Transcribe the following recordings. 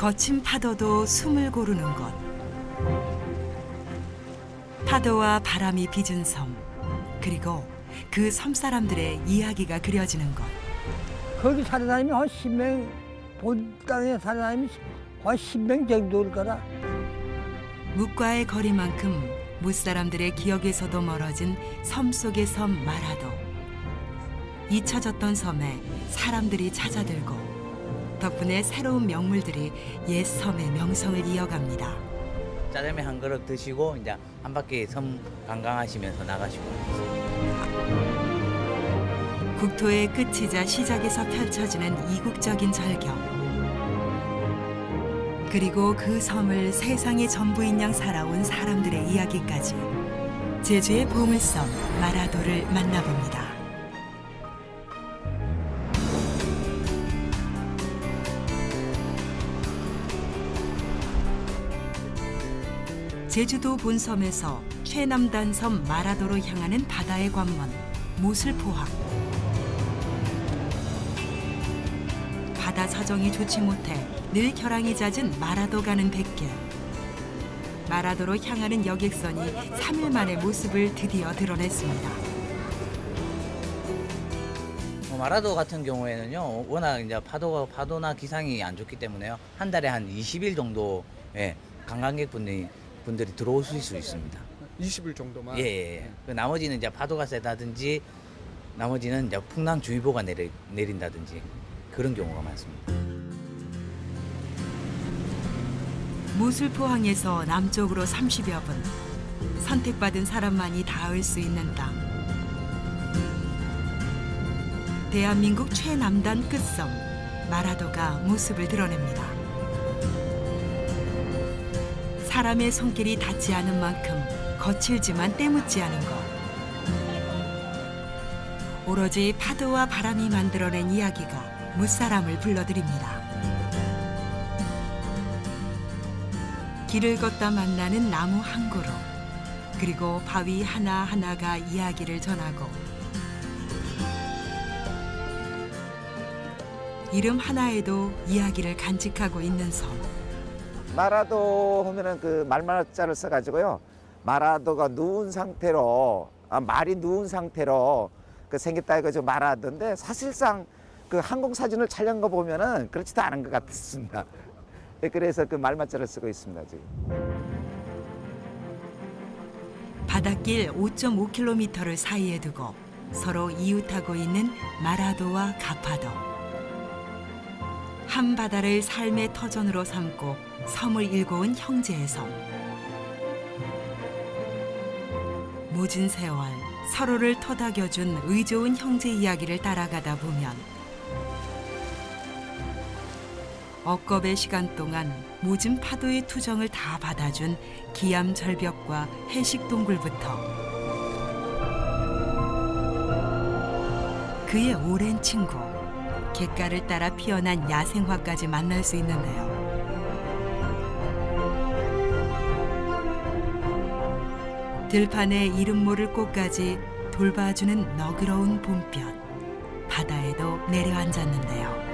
거친 파도도 숨을 고르는 곳. 파도와 바람이 빚은 섬, 그리고 그 섬 사람들의 이야기가 그려지는 곳. 거기 사는 사람이 한 10명, 본 땅에 사는 사람이 한 10명 정도일 거라. 묵과의 거리만큼 무사람들의 기억에서도 멀어진 섬 속의 섬 마라도. 잊혀졌던 섬에 사람들이 찾아들고 덕분에 새로운 명물들이 옛 섬의 명성을 이어갑니다. 짜장면 한 그릇 드시고 이제 한 바퀴 섬 관광하시면서 나가시고. 국토의 끝이자 시작에서 펼쳐지는 이국적인 절경. 그리고 그 섬을 세상의 전부인 양 살아온 사람들의 이야기까지. 제주의 보물섬 마라도를 만나봅니다. 제주도 본섬에서 최남단 섬 마라도로 향하는 바다의 관문 모슬포항. 바다 사정이 좋지 못해 늘 결항이 잦은 마라도 가는 백길. 마라도로 향하는 여객선이 3일 만에 모습을 드디어 드러냈습니다. 마라도 같은 경우에는요, 워낙 이제 파도나 기상이 안 좋기 때문에요, 한 달에 한 20일 정도 관광객분들이 들어오실 수 있습니다. 20일 정도만? 예. 그 나머지는 이제 파도가 세다든지, 나머지는 이제 풍랑주의보가 내린다든지 그런 경우가 많습니다. 모슬포항에서 남쪽으로 30여 분. 선택받은 사람만이 닿을 수 있는 땅. 대한민국 최남단 끝섬 마라도가 모습을 드러냅니다. 사람의 손길이 닿지 않은 만큼 거칠지만 때묻지 않은 것. 오로지 파도와 바람이 만들어낸 이야기가 무사람을 불러들입니다. 길을 걷다 만나는 나무 한 그루, 그리고 바위 하나하나가 이야기를 전하고 이름 하나에도 이야기를 간직하고 있는 섬. 마라도 하면은 그 말마자를 써가지고요. 마라도가 누운 상태로, 말이 누운 상태로 그 생겼다 이거죠. 말하던데 사실상 그 항공 사진을 촬영한 거 보면은 그렇지도 않은 것 같습니다. 그래서 그 말마자를 쓰고 있습니다 지금. 바닷길 5.5km를 사이에 두고 서로 이웃하고 있는 마라도와 가파도. 한 바다를 삶의 터전으로 삼고 섬을 일궈온 형제의 섬. 모진 세월 서로를 토닥여준 의좋은 형제 이야기를 따라가다 보면 억겁의 시간 동안 모진 파도의 투정을 다 받아준 기암 절벽과 해식 동굴부터 그의 오랜 친구 갯가를 따라 피어난 야생화까지 만날 수 있는데요. 들판에 이름 모를 꽃까지 돌봐주는 너그러운 봄볕. 바다에도 내려앉았는데요.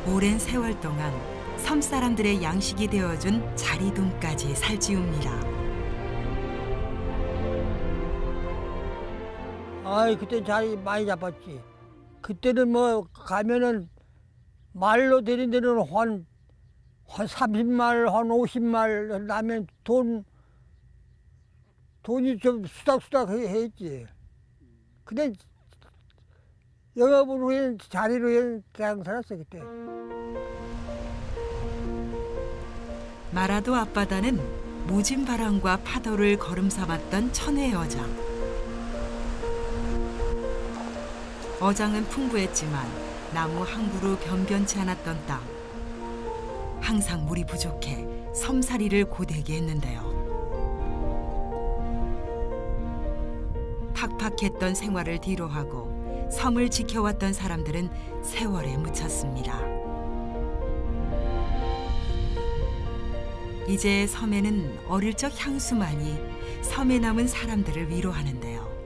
오랜 세월 동안 섬 사람들의 양식이 되어준 자리돔까지 살찌웁니다. 아이, 그때 자리 많이 잡았지. 그때는 뭐 가면은 말로 되는 데는 한 30말, 한 50말 나면 돈이 좀 수닥수닥 했지. 근데 영업으로 자리로 그냥 살았어 그때. 마라도 앞바다는 모진 바람과 파도를 걸음 삼았던 천혜의 어장. 어장은 풍부했지만 나무 한 그루 변변치 않았던 땅. 항상 물이 부족해 섬살이를 고되게 했는데요. 팍팍했던 생활을 뒤로하고 섬을 지켜왔던 사람들은 세월에 묻혔습니다. 이제 섬에는 어릴 적 향수만이 섬에 남은 사람들을 위로하는데요.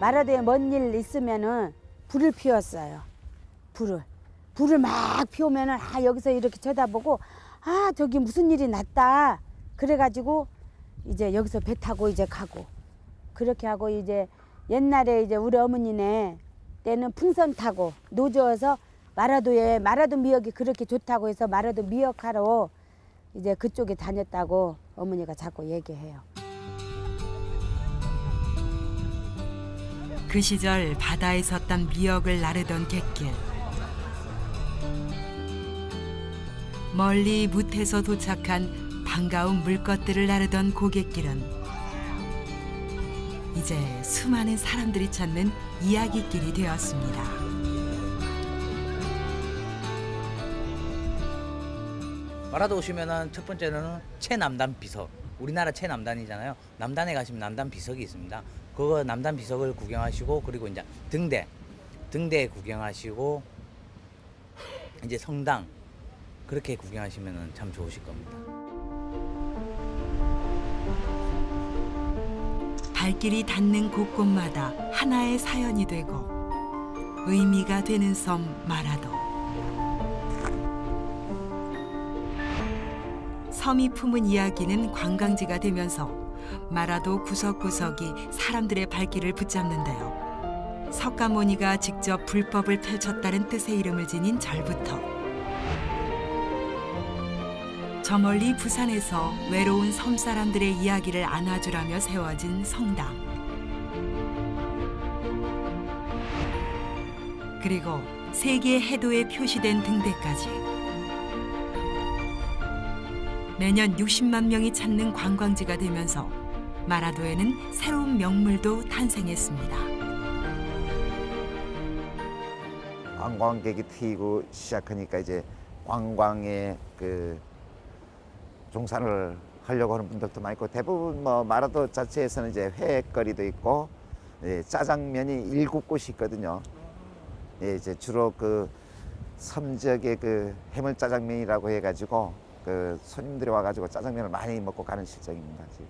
마라도에 먼 일 있으면은 불을 피웠어요. 불을 막 피우면은 여기서 이렇게 쳐다보고 저기 무슨 일이 났다. 그래가지고 이제 여기서 배 타고 이제 가고 그렇게 하고 이제 옛날에 이제 우리 어머니네 때는 풍선 타고 노저어서 마라도 미역이 그렇게 좋다고 해서 마라도 미역하러 이제 그쪽에 다녔다고 어머니가 자꾸 얘기해요. 그 시절 바다에서 딴 미역을 나르던 갯길. 멀리 무태서 도착한 반가운 물것들을 나르던 고갯길은 이제 수많은 사람들이 찾는 이야기길이 되었습니다. 마라도 오시면은 첫 번째는 최남단 비석. 우리나라 최남단이잖아요. 남단에 가시면 남단 비석이 있습니다. 그거 남단 비석을 구경하시고 그리고 이제 등대 구경하시고 이제 성당 그렇게 구경하시면은 참 좋으실 겁니다. 발길이 닿는 곳곳마다 하나의 사연이 되고 의미가 되는 섬 마라도. 섬이 품은 이야기는 관광지가 되면서 마라도 구석구석이 사람들의 발길을 붙잡는데요. 석가모니가 직접 불법을 펼쳤다는 뜻의 이름을 지닌 절부터 저 멀리 부산에서 외로운 섬 사람들의 이야기를 안아주라며 세워진 성당. 그리고 세계 해도에 표시된 등대까지. 매년 60만 명이 찾는 관광지가 되면서 마라도에는 새로운 명물도 탄생했습니다. 관광객이 트이고 시작하니까 이제 관광에 종사를 하려고 하는 분들도 많고 대부분 뭐 마라도 자체에서는 이제 회거리도 있고 짜장면이 7곳이 있거든요. 이제 주로 섬 지역의 해물 짜장면이라고 해가지고 손님들이 와가지고 짜장면을 많이 먹고 가는 실정입니다. 지금.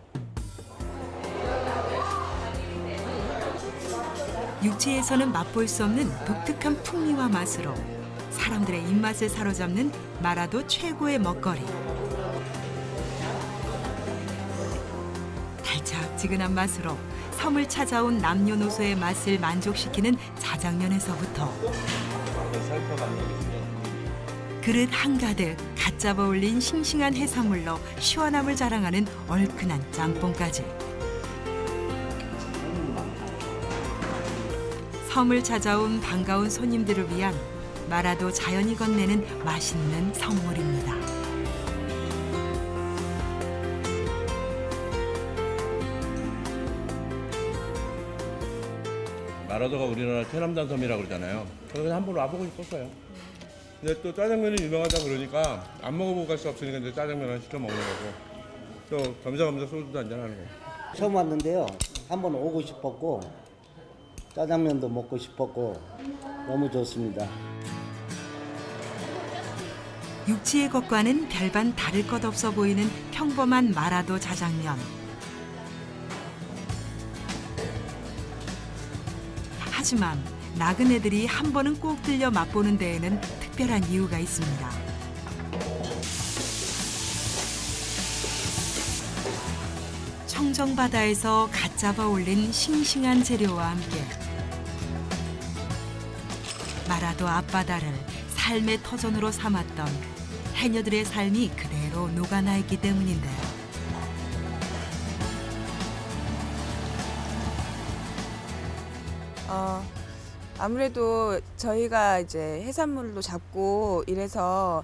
육지에서는 맛볼 수 없는 독특한 풍미와 맛으로 사람들의 입맛을 사로잡는 마라도 최고의 먹거리. 달짝지근한 맛으로 섬을 찾아온 남녀노소의 맛을 만족시키는 자장면에서부터 그릇 한가득 갓 잡아 올린 싱싱한 해산물로 시원함을 자랑하는 얼큰한 짬뽕까지. 섬을 찾아온 반가운 손님들을 위한 마라도 자연이 건네는 맛있는 선물입니다. 마라도가 우리나라 최남단 섬이라고 그러잖아요. 그래서 한번 와보고 싶었어요. 근데 또 짜장면이 유명하다 그러니까 안 먹어보고 갈 수 없으니까 이제 짜장면을 시켜 먹는 거고 또 겸사겸사 소주도 한잔 하는 거예요. 처음 왔는데요. 한번 오고 싶었고 짜장면도 먹고 싶었고 너무 좋습니다. 육지의 것과는 별반 다를 것 없어 보이는 평범한 마라도 자장면. 하지만 나그네들이 한 번은 꼭 들려 맛보는 데에는 특별한 이유가 있습니다. 청정바다에서 갓 잡아 올린 싱싱한 재료와 함께 마라도 앞바다를 삶의 터전으로 삼았던 해녀들의 삶이 그대로 녹아나 있기 때문인데요. 아무래도 저희가 이제 해산물로 잡고 이래서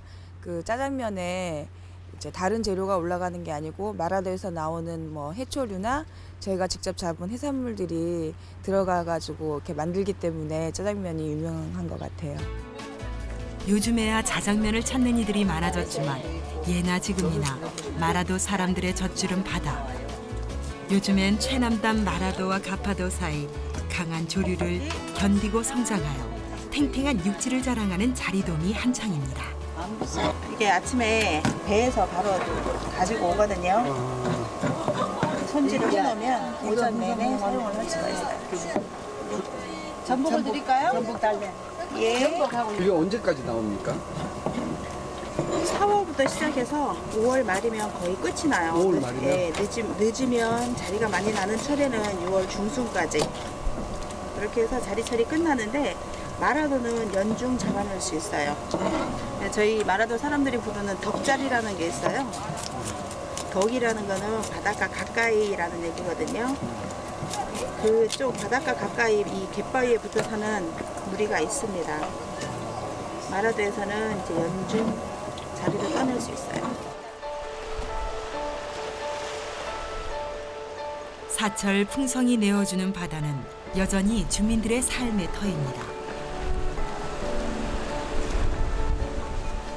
짜장면에 이제 다른 재료가 올라가는 게 아니고 마라도에서 나오는 뭐 해초류나 저희가 직접 잡은 해산물들이 들어가가지고 이렇게 만들기 때문에 짜장면이 유명한 것 같아요. 요즘에야 자장면을 찾는 이들이 많아졌지만 예나 지금이나 마라도 사람들의 젖줄은 바다. 요즘엔 최남단 마라도와 가파도 사이 강한 조류를 견디고 성장하여 탱탱한 육지를 자랑하는 자리돔이 한창입니다. 이게 아침에 배에서 바로 가지고 오거든요. 손질을 해놓으면 오전 내내 사용을 할 수가 있어요. 전복을 드릴까요? 전복 달래. 예. 이게 언제까지 나옵니까? 4월부터 시작해서 5월 말이면 거의 끝이 나요. 5월 말이면? 예, 늦으면 자리가 많이 나는 철에는 6월 중순까지. 그렇게 해서 자리 처리 끝나는데 마라도는 연중 잡아낼 수 있어요. 네, 저희 마라도 사람들이 부르는 덕자리라는 게 있어요. 덕이라는 거는 바닷가 가까이라는 얘기거든요. 그쪽 바닷가 가까이 이 갯바위에 붙어 사는 무리가 있습니다. 마라도에서는 이제 연중 자리를 떠낼 수 있어요. 사철 풍성이 내어주는 바다는 여전히 주민들의 삶의 터입니다.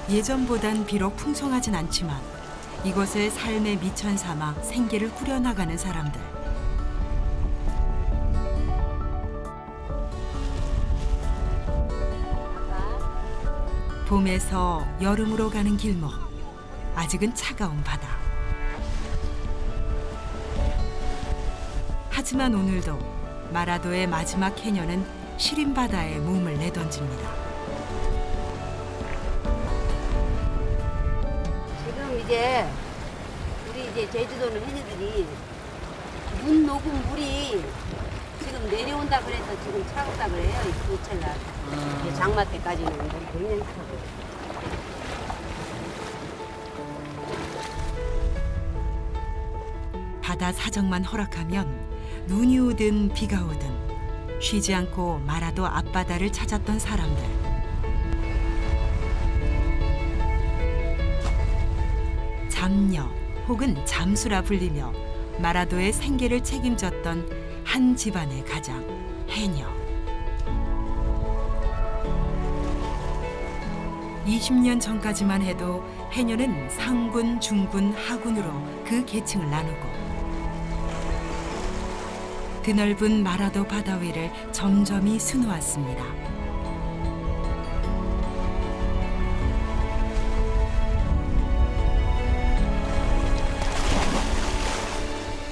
예전보단 비록 풍성하진 않지만 이곳을 삶의 미천 삼아 생계를 꾸려나가는 사람들. 봄에서 여름으로 가는 길목, 아직은 차가운 바다. 하지만 오늘도 마라도의 마지막 해녀는 시린 바다에 몸을 내던집니다. 지금 이제 우리 이제 제주도는 해녀들이 문 녹은 물이 지금 내려온다 그래서 지금 차갑다 그래요. 이철날 이제 장마 때까지는 물이 굉장히 차고. 바다 사정만 허락하면 눈이 오든 비가 오든 쉬지 않고 마라도 앞바다를 찾았던 사람들. 잠녀 혹은 잠수라 불리며 마라도의 생계를 책임졌던 한 집안의 가장, 해녀. 20년 전까지만 해도 해녀는 상군, 중군, 하군으로 그 계층을 나누고 드넓은 마라도 바다 위를 점점이 수놓았습니다.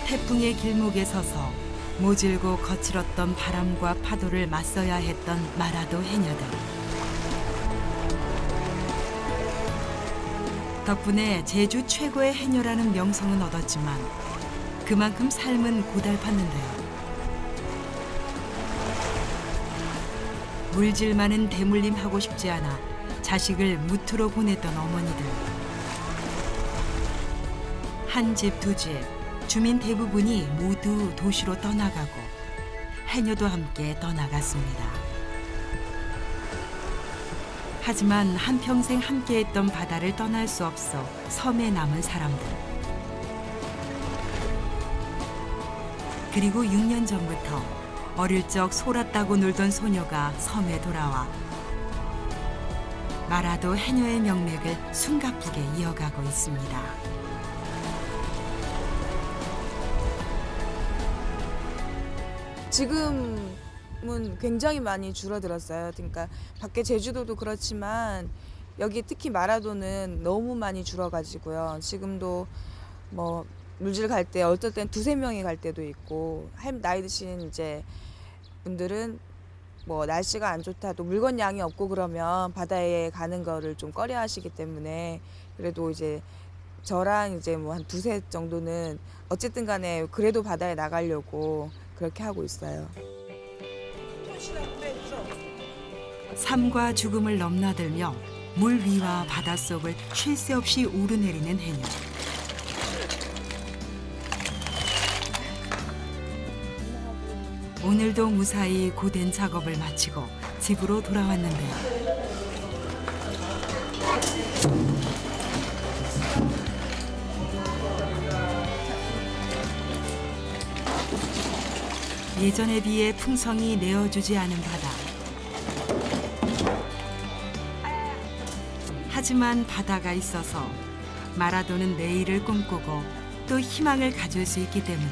태풍의 길목에 서서 모질고 거칠었던 바람과 파도를 맞서야 했던 마라도 해녀들. 덕분에 제주 최고의 해녀라는 명성은 얻었지만 그만큼 삶은 고달팠는데요. 물질 많은 대물림 하고 싶지 않아 자식을 무트로 보냈던 어머니들. 한 집 두 집, 주민 대부분이 모두 도시로 떠나가고 해녀도 함께 떠나갔습니다. 하지만 한평생 함께했던 바다를 떠날 수 없어 섬에 남은 사람들. 그리고 6년 전부터 어릴 적 소라 따고 놀던 소녀가 섬에 돌아와 마라도 해녀의 명맥을 숨가쁘게 이어가고 있습니다. 지금은 굉장히 많이 줄어들었어요. 그러니까 밖에 제주도도 그렇지만 여기 특히 마라도는 너무 많이 줄어가지고요. 지금도 뭐 물질 갈 때 어떨 땐 2-3명이 갈 때도 있고 나이 드신 이제 분들은 뭐 날씨가 안 좋다 또 물건 양이 없고 그러면 바다에 가는 거를 좀 꺼려 하시기 때문에 그래도 이제 저랑 이제 뭐 한 2-3 정도는 어쨌든 간에 그래도 바다에 나가려고 그렇게 하고 있어요. 삶과 죽음을 넘나들며 물 위와 바닷속을 쉴 새 없이 오르내리는 해녀. 오늘도 무사히 고된 작업을 마치고 집으로 돌아왔는데요. 예전에 비해 풍성이 내어주지 않은 바다. 하지만 바다가 있어서 마라도는 내일을 꿈꾸고 또 희망을 가질 수 있기 때문에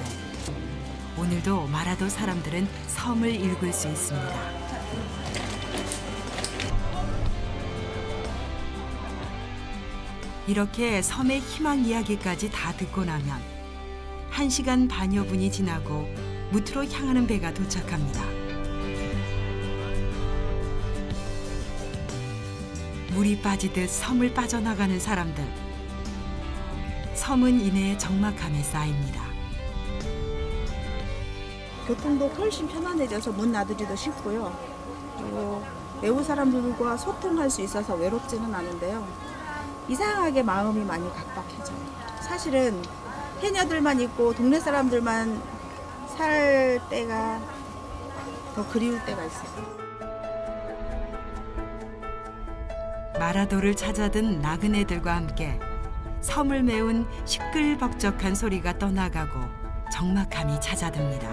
오늘도 마라도 사람들은 섬을 일굴 수 있습니다. 이렇게 섬의 희망 이야기까지 다 듣고 나면 1시간 반여 분이 지나고 무트로 향하는 배가 도착합니다. 물이 빠지듯 섬을 빠져나가는 사람들. 섬은 이내 적막함에 쌓입니다. 교통도 훨씬 편안해져서 문 놔두기도 쉽고요. 그리고 외부 사람들과 소통할 수 있어서 외롭지는 않은데요. 이상하게 마음이 많이 각박해져요. 사실은 해녀들만 있고 동네 사람들만 살 때가 더 그리울 때가 있어요. 마라도를 찾아든 나그네들과 함께 섬을 메운 시끌벅적한 소리가 떠나가고 적막함이 찾아듭니다.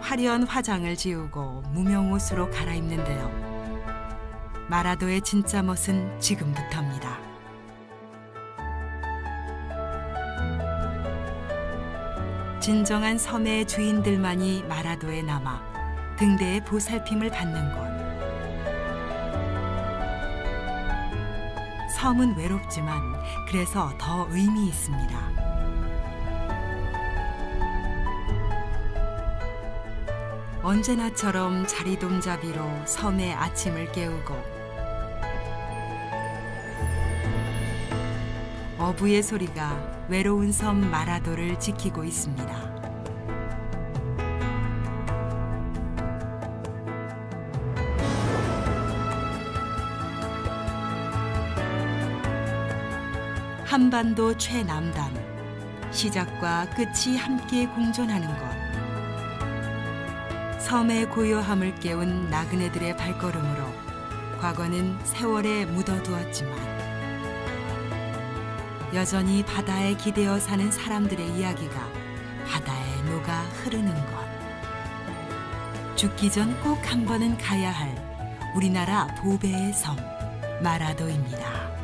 화려한 화장을 지우고 무명옷으로 갈아입는데요. 마라도의 진짜 멋은 지금부터입니다. 진정한 섬의 주인들만이 마라도에 남아 등대의 보살핌을 받는 곳. 섬은 외롭지만 그래서 더 의미 있습니다. 언제나처럼 자리돔잡이로 섬의 아침을 깨우고 어부의 소리가 외로운 섬 마라도를 지키고 있습니다. 한반도 최남단, 시작과 끝이 함께 공존하는 곳. 섬의 고요함을 깨운 나그네들의 발걸음으로 과거는 세월에 묻어두었지만 여전히 바다에 기대어 사는 사람들의 이야기가 바다에 녹아 흐르는 곳. 죽기 전 꼭 한 번은 가야 할 우리나라 보배의 섬 마라도입니다.